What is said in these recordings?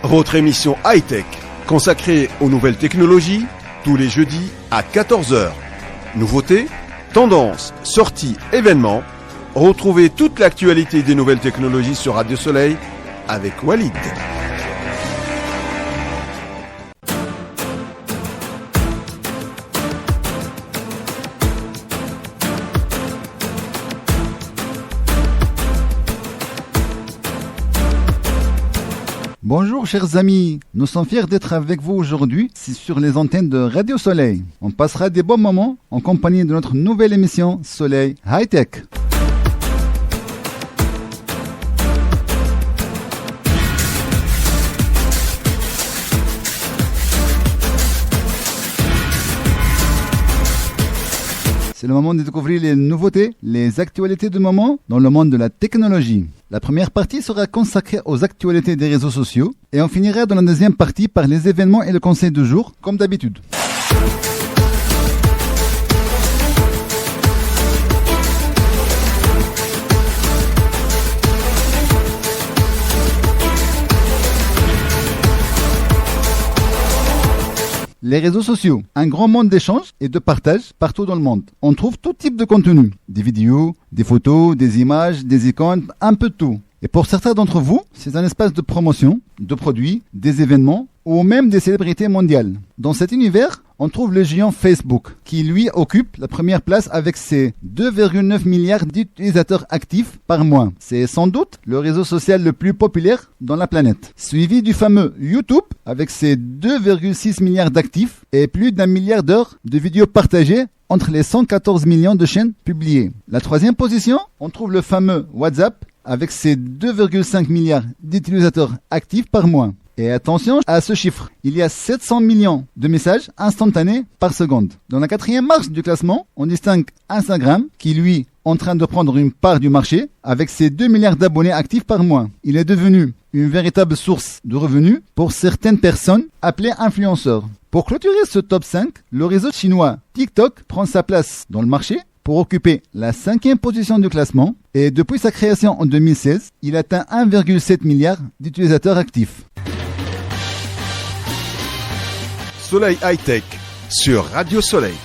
votre émission high-tech, consacrée aux nouvelles technologies, tous les jeudis à 14h. Nouveautés, tendances, sorties, événements. Retrouvez toute l'actualité des nouvelles technologies sur Radio Soleil avec Walid. Bonjour chers amis, nous sommes fiers d'être avec vous aujourd'hui sur les antennes de Radio Soleil. On passera des bons moments en compagnie de notre nouvelle émission Soleil High Tech. C'est le moment de découvrir les nouveautés, les actualités du moment dans le monde de la technologie. La première partie sera consacrée aux actualités des réseaux sociaux et on finira dans la deuxième partie par les événements et le conseil du jour, comme d'habitude. Les réseaux sociaux, un grand monde d'échanges et de partage partout dans le monde. On trouve tout type de contenu, des vidéos, des photos, des images, des icônes, un peu de tout. Et pour certains d'entre vous, c'est un espace de promotion, de produits, des événements ou même des célébrités mondiales. Dans cet univers, on trouve le géant Facebook, qui lui occupe la première place avec ses 2,9 milliards d'utilisateurs actifs par mois. C'est sans doute le réseau social le plus populaire dans la planète. Suivi du fameux YouTube, avec ses 2,6 milliards d'actifs et plus d'1 milliard d'heures de vidéos partagées entre les 114 millions de chaînes publiées. La troisième position, on trouve le fameux WhatsApp, avec ses 2,5 milliards d'utilisateurs actifs par mois. Et attention à ce chiffre, il y a 700 millions de messages instantanés par seconde. Dans la quatrième marche du classement, on distingue Instagram, qui lui est en train de prendre une part du marché, avec ses 2 milliards d'abonnés actifs par mois. Il est devenu une véritable source de revenus pour certaines personnes appelées influenceurs. Pour clôturer ce top 5, le réseau chinois TikTok prend sa place dans le marché pour occuper la 5e position du classement. Et depuis sa création en 2016, il atteint 1,7 milliard d'utilisateurs actifs. Soleil High-Tech sur Radio Soleil.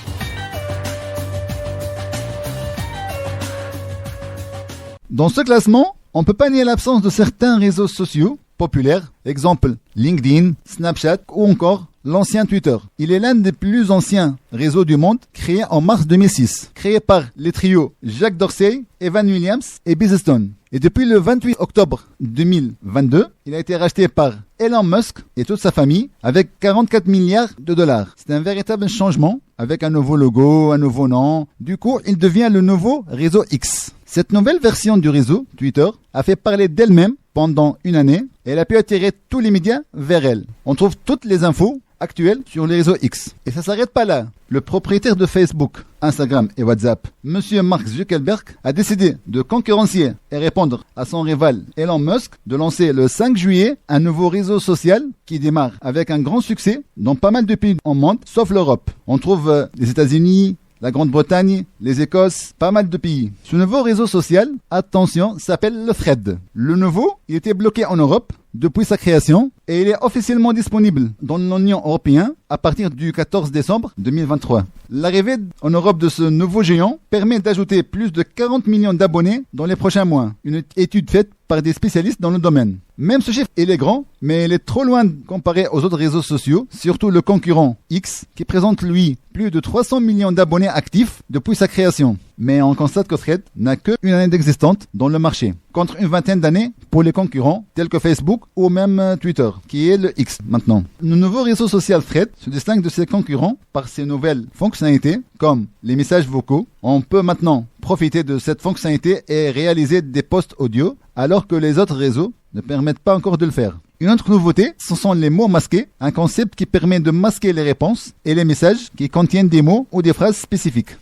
Dans ce classement, on ne peut pas nier l'absence de certains réseaux sociaux populaires, exemple LinkedIn, Snapchat ou encore l'ancien Twitter. Il est l'un des plus anciens réseaux du monde, créé en mars 2006. Créé par les trios Jack Dorsey, Evan Williams et Bezos. Et depuis le 28 octobre 2022, il a été racheté par Elon Musk et toute sa famille avec 44 milliards de dollars. C'est un véritable changement avec un nouveau logo, un nouveau nom. Du coup, il devient le nouveau réseau X. Cette nouvelle version du réseau, Twitter, a fait parler d'elle-même pendant une année et elle a pu attirer tous les médias vers elle. On trouve toutes les infos actuelles sur les réseaux X. Et ça s'arrête pas là. Le propriétaire de Facebook, Instagram et WhatsApp, Monsieur Mark Zuckerberg, a décidé de concurrencier et répondre à son rival Elon Musk de lancer le 5 juillet un nouveau réseau social qui démarre avec un grand succès dans pas mal de pays au monde, sauf l'Europe. On trouve les États-Unis, la Grande-Bretagne, les Écosses, pas mal de pays. Ce nouveau réseau social, attention, s'appelle le Thread. Le nouveau, il était bloqué en Europe depuis sa création et il est officiellement disponible dans l'Union européenne à partir du 14 décembre 2023. L'arrivée en Europe de ce nouveau géant permet d'ajouter plus de 40 millions d'abonnés dans les prochains mois. Une étude faite par des spécialistes dans le domaine. Même ce chiffre, il est grand, mais il est trop loin comparé aux autres réseaux sociaux, surtout le concurrent X, qui présente lui plus de 300 millions d'abonnés actifs depuis sa création. Mais on constate que Thread n'a qu'une année d'existence dans le marché, contre une vingtaine d'années pour les concurrents tels que Facebook ou même Twitter, qui est le X maintenant. Le nouveau réseau social Thread se distingue de ses concurrents par ses nouvelles fonctionnalités, comme les messages vocaux. On peut maintenant profiter de cette fonctionnalité et réaliser des posts audio, alors que les autres réseaux ne permettent pas encore de le faire. Une autre nouveauté, ce sont les mots masqués, un concept qui permet de masquer les réponses et les messages qui contiennent des mots ou des phrases spécifiques.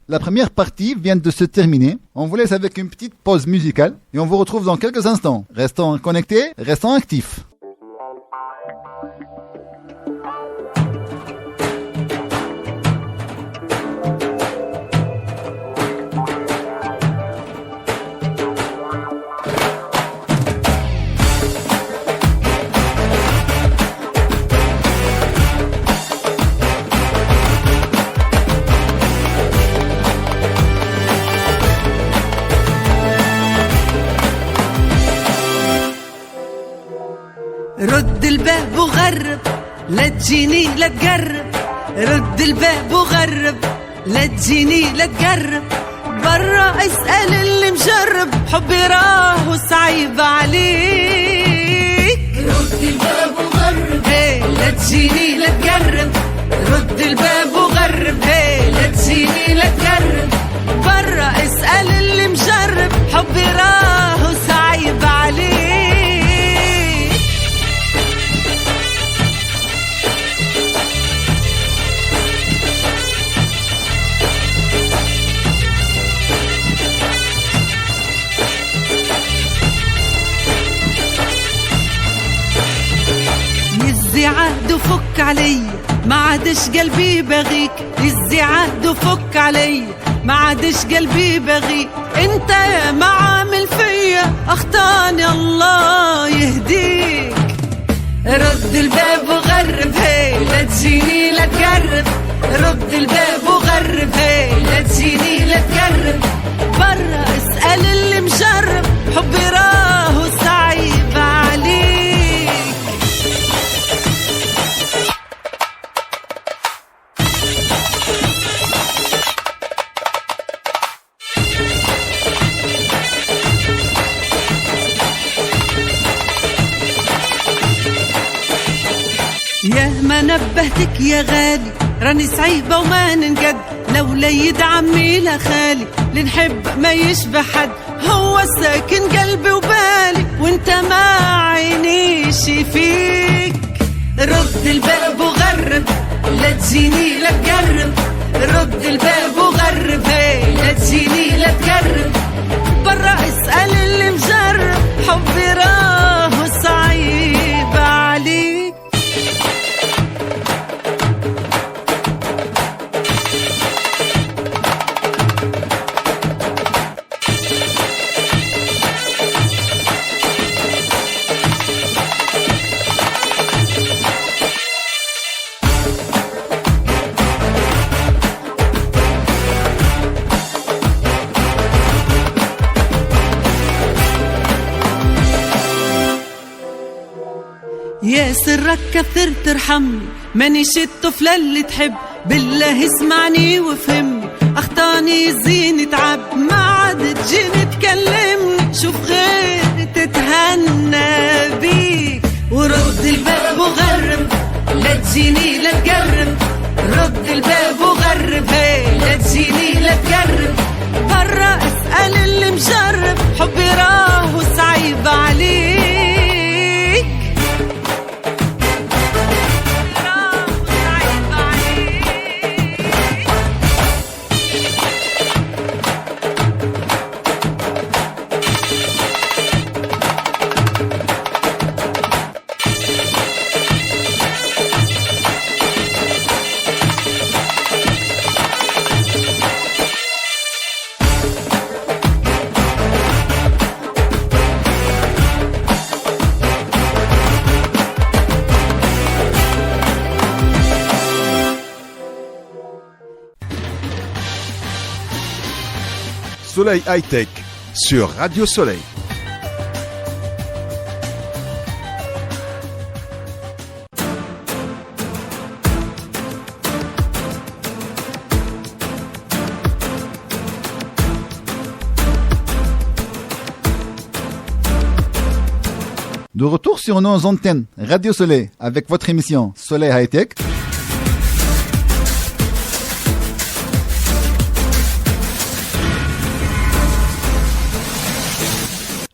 La première partie vient de se terminer. On vous laisse avec une petite pause musicale et on vous retrouve dans quelques instants. Restons connectés, restons actifs. لا تجيني لا تقرب، رد الباب وغرب. لا تجيني لا تقرب، برا اسأل اللي مجرب. حبي راهو صعيب عليك، رد الباب وغرب. لا تجيني لا تقرب، رد الباب وغرب. لا تجيني لا تقرب، برا اسأل اللي مجرب. حبي راهو صعيب عليك. يزي عهد وفك علي، ما عادش قلبي بغيك. يزي عهد وفك علي، ما عادش قلبي بغيك. انت ما عامل فيا اخطاني، الله يهديك. رد الباب وغرب، لا تجيني لا تقرب. رد الباب وغرب، لا تجيني لا تقرب. برا اسأل اللي مجرب. حبي راهو صعيب عليك. يا ما نبهتك يا غالي، راني صعيبة وما ننقد. لولا يدعمي لا خالي، لنحب ما يشبه حد. هو ساكن قلبي وبالي، وانت ما عينيش فيك. رد الباب وغرب، لا تجيني لا تقرب. رد الباب وغرب، لا تجيني لا تقرب. برا اسأل اللي مجرب. حبي راهو صعيب عليك. يا سرك كثر ترحمني، مانيش الطفلة اللي تحب. بالله اسمعني وفهمني، اخطاني زين تعب. ما عاد تجيني تكلمني، شوف غير تتهنى بيك. ورد الباب وغرب، لا تجيني لا تقرب. رد الباب وغرب، لا تجيني لا تقرب. برا اسأل اللي مجرب. حبي راهو صعيب عليك. Soleil High-Tech sur Radio Soleil. De retour sur nos antennes Radio Soleil avec votre émission Soleil High-Tech.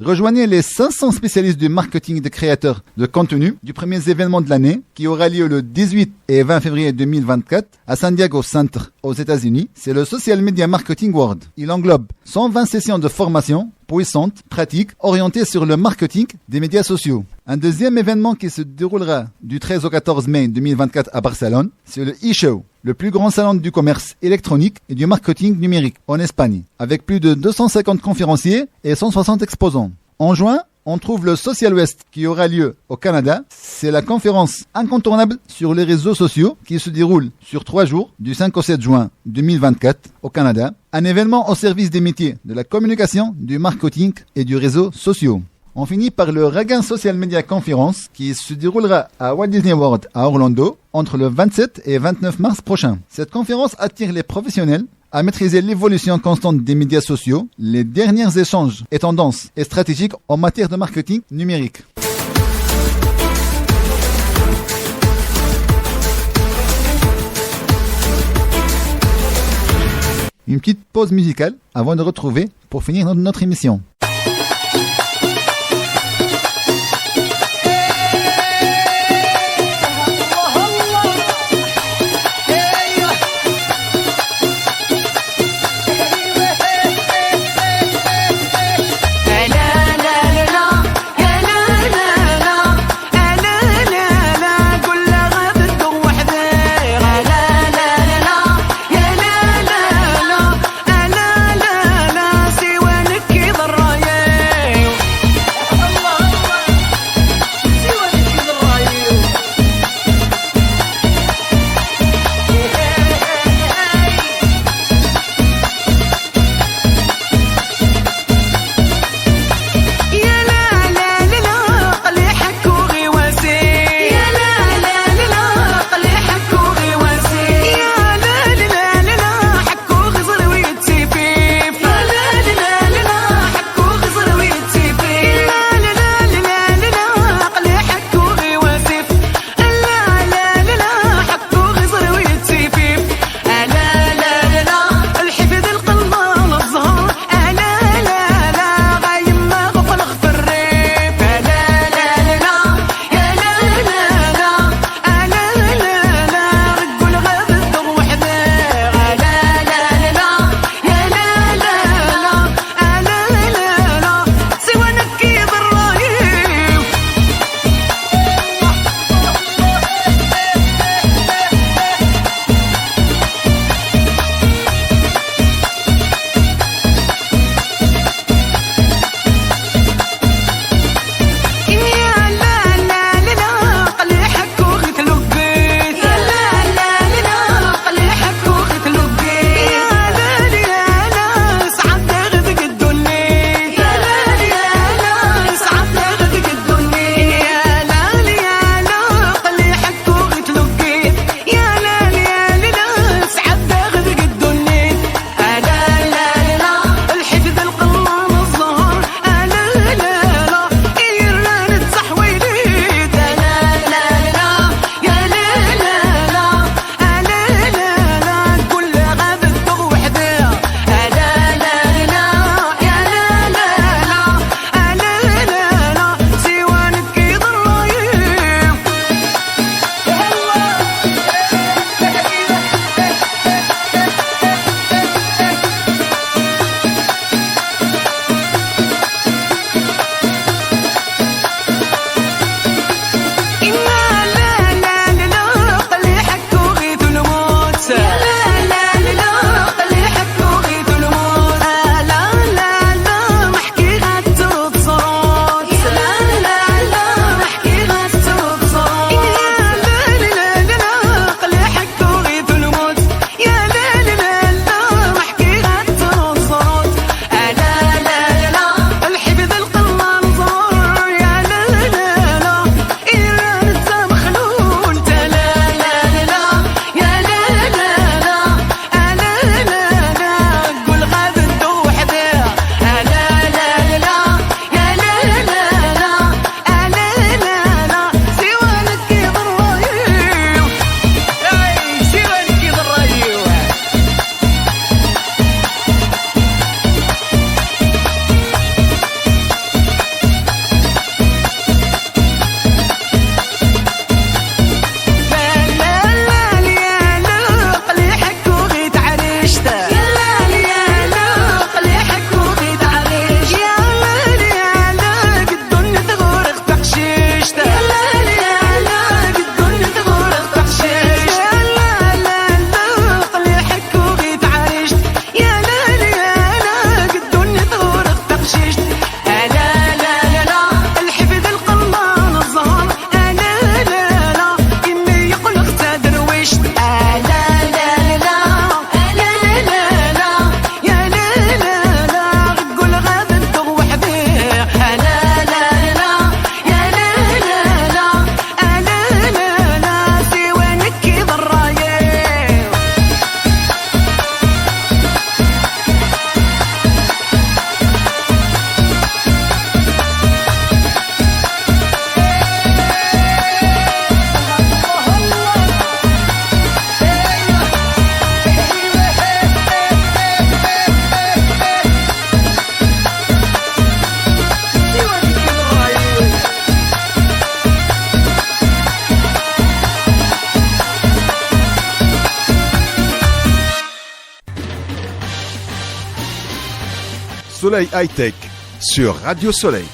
Rejoignez les 500 spécialistes du marketing des créateurs de contenu du premier événement de l'année qui aura lieu le 18 et 20 février 2024 à San Diego Center aux États-Unis. C'est le Social Media Marketing World. Il englobe 120 sessions de formation puissantes, pratiques, orientées sur le marketing des médias sociaux. Un deuxième événement qui se déroulera du 13 au 14 mai 2024 à Barcelone, c'est le e-show, le plus grand salon du commerce électronique et du marketing numérique en Espagne, avec plus de 250 conférenciers et 160 exposants. En juin, on trouve le Social West qui aura lieu au Canada. C'est la conférence incontournable sur les réseaux sociaux qui se déroule sur 3 jours, du 5 au 7 juin 2024 au Canada. Un événement au service des métiers de la communication, du marketing et du réseau sociaux. On finit par le Reagan Social Media Conference qui se déroulera à Walt Disney World à Orlando entre le 27 et 29 mars prochain. Cette conférence attire les professionnels à maîtriser l'évolution constante des médias sociaux, les derniers échanges et tendances et stratégiques en matière de marketing numérique. Une petite pause musicale avant de retrouver pour finir notre émission. سوانك يضر Soleil High-Tech sur Radio Soleil.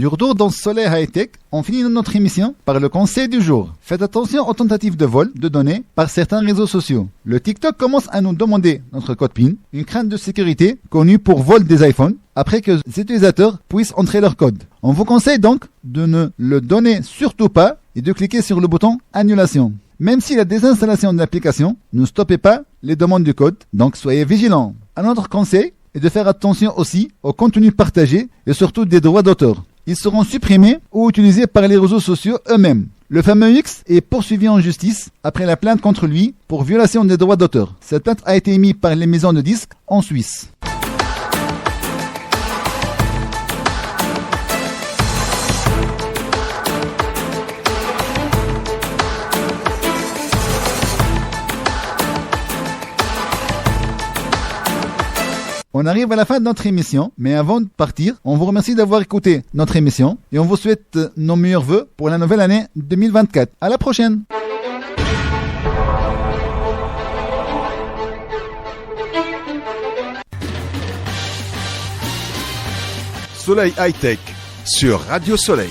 Du retour dans Soleil High-Tech, on finit notre émission par le conseil du jour. Faites attention aux tentatives de vol de données par certains réseaux sociaux. Le TikTok commence à nous demander notre code PIN, une crainte de sécurité connue pour vol des iPhones, après que les utilisateurs puissent entrer leur code. On vous conseille donc de ne le donner surtout pas et de cliquer sur le bouton annulation. Même si la désinstallation de l'application, ne stoppez pas les demandes du code, donc soyez vigilants. Un autre conseil est de faire attention aussi au contenu partagé et surtout des droits d'auteur. Ils seront supprimés ou utilisés par les réseaux sociaux eux-mêmes. Le fameux X est poursuivi en justice après la plainte contre lui pour violation des droits d'auteur. Cette plainte a été émise par les maisons de disques en Suisse. On arrive à la fin de notre émission, mais avant de partir, on vous remercie d'avoir écouté notre émission et on vous souhaite nos meilleurs vœux pour la nouvelle année 2024. À la prochaine! Soleil High-Tech sur Radio Soleil.